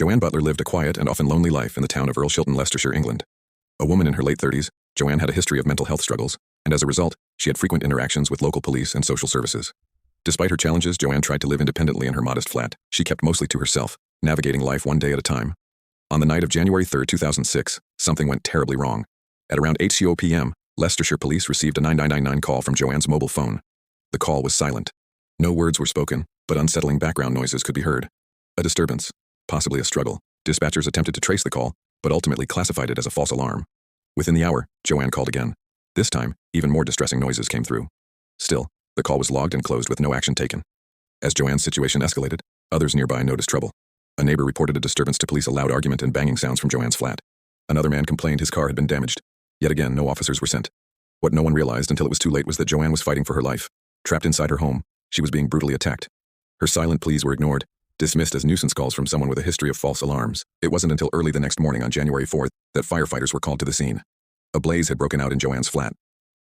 Joanne Butler lived a quiet and often lonely life in the town of Earlshilton, Leicestershire, England. A woman in her late 30s, Joanne had a history of mental health struggles, and as a result, she had frequent interactions with local police and social services. Despite her challenges, Joanne tried to live independently in her modest flat. She kept mostly to herself, navigating life one day at a time. On the night of January 3, 2006, something went terribly wrong. At around 8:00 p.m., Leicestershire police received a 9999 call from Joanne's mobile phone. The call was silent. No words were spoken, but unsettling background noises could be heard. A disturbance, possibly a struggle. Dispatchers attempted to trace the call, but ultimately classified it as a false alarm. Within the hour, Joanne called again. This time, even more distressing noises came through. Still, the call was logged and closed with no action taken. As Joanne's situation escalated, others nearby noticed trouble. A neighbor reported a disturbance to police, a loud argument and banging sounds from Joanne's flat. Another man complained his car had been damaged. Yet again, no officers were sent. What no one realized until it was too late was that Joanne was fighting for her life. Trapped inside her home, she was being brutally attacked. Her silent pleas were ignored, dismissed as nuisance calls from someone with a history of false alarms. It wasn't until early the next morning on January 4th that firefighters were called to the scene. A blaze had broken out in Joanne's flat.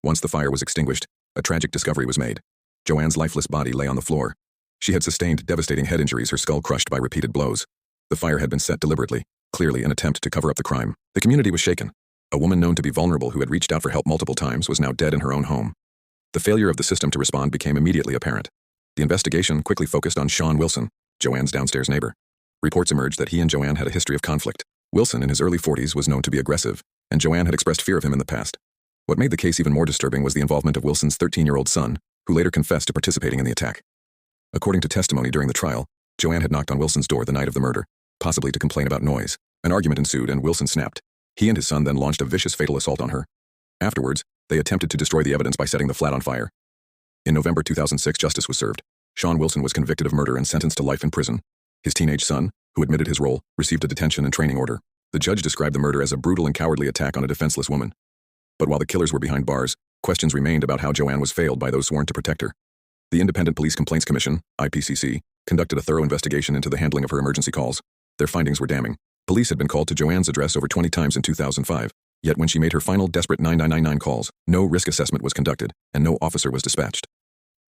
Once the fire was extinguished, a tragic discovery was made. Joanne's lifeless body lay on the floor. She had sustained devastating head injuries, her skull crushed by repeated blows. The fire had been set deliberately, clearly an attempt to cover up the crime. The community was shaken. A woman known to be vulnerable who had reached out for help multiple times was now dead in her own home. The failure of the system to respond became immediately apparent. The investigation quickly focused on Sean Wilson, Joanne's downstairs neighbor. Reports emerged that he and Joanne had a history of conflict. Wilson, in his early 40s, was known to be aggressive, and Joanne had expressed fear of him in the past. What made the case even more disturbing was the involvement of Wilson's 13-year-old son, who later confessed to participating in the attack. According to testimony during the trial, Joanne had knocked on Wilson's door the night of the murder, possibly to complain about noise. An argument ensued and Wilson snapped. He and his son then launched a vicious fatal assault on her. Afterwards, they attempted to destroy the evidence by setting the flat on fire. In November 2006, justice was served. Sean Wilson was convicted of murder and sentenced to life in prison. His teenage son, who admitted his role, received a detention and training order. The judge described the murder as a brutal and cowardly attack on a defenseless woman. But while the killers were behind bars, questions remained about how Joanne was failed by those sworn to protect her. The Independent Police Complaints Commission, IPCC, conducted a thorough investigation into the handling of her emergency calls. Their findings were damning. Police had been called to Joanne's address over 20 times in 2005, yet when she made her final desperate 9999 calls, no risk assessment was conducted, and no officer was dispatched.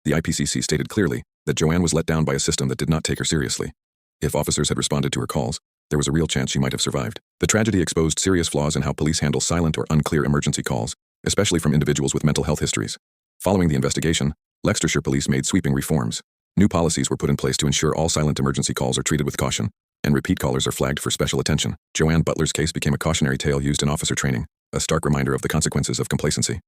The IPCC stated clearly that Joanne was let down by a system that did not take her seriously. If officers had responded to her calls, there was a real chance she might have survived. The tragedy exposed serious flaws in how police handle silent or unclear emergency calls, especially from individuals with mental health histories. Following the investigation, Leicestershire police made sweeping reforms. New policies were put in place to ensure all silent emergency calls are treated with caution, and repeat callers are flagged for special attention. Joanne Butler's case became a cautionary tale used in officer training, a stark reminder of the consequences of complacency.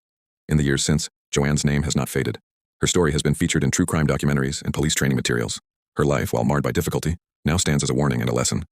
In the years since, Joanne's name has not faded. Her story has been featured in true crime documentaries and police training materials. Her life, while marred by difficulty, now stands as a warning and a lesson.